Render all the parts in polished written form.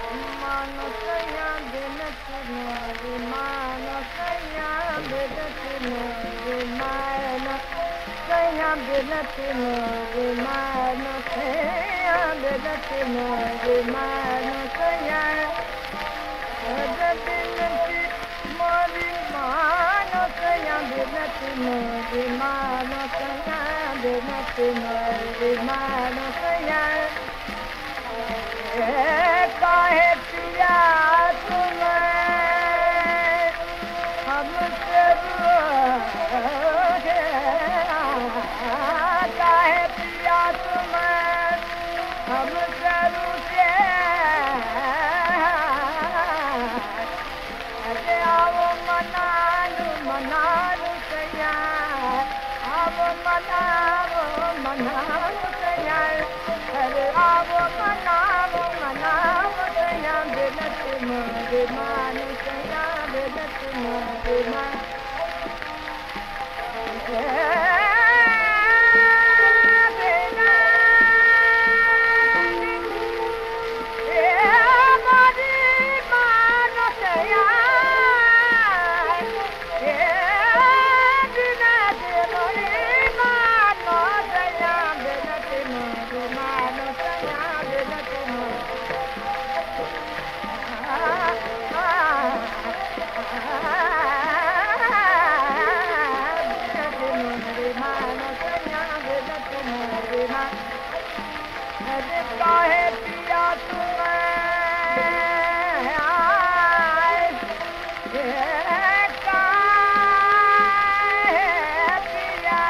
Manasaya Vinatino Vimanasaya Vinatino Vimanasaya Vinatino Vimanasaya Vinatino Vimanasaya Vinati Marimanasaya Vinatino Vimanasaya Vinatino Vimanasaya काहे पिया तुम्हें हमसे काहे पिया तुम्हें हमसे रूठे अरे आओ मनालू मनालू सैया आओ मनालू मनालू सैया अरे आओ मनालू मनालू सैया बेलत मोरे मानो सैया बेलत मोरे मानो काहे पिया तुम्हें काहे पिया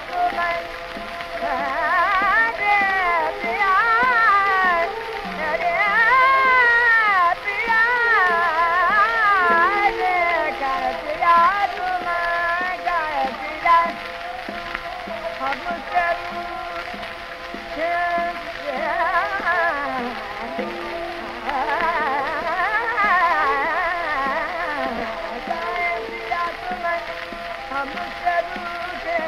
तुम्हें रे पिया रे पिया रे कर पिया तुम्हें कर पिया हमसे हम रूठे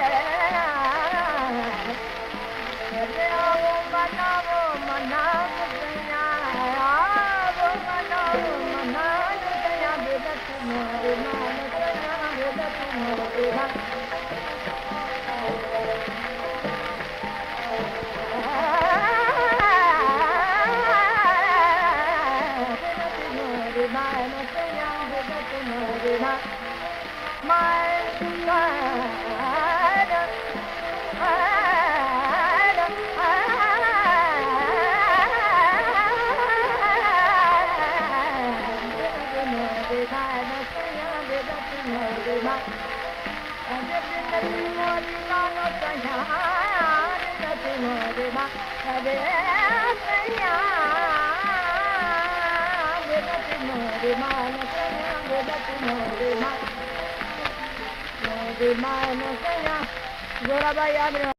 आओ मनाओ मनाओ सैया आओ मनाओ मनाओ सैया बेलत मोरे मानो सैया बेलत मोरे मानो सैया बेलत मोरे my Gimana saya, Zorabai Adrian.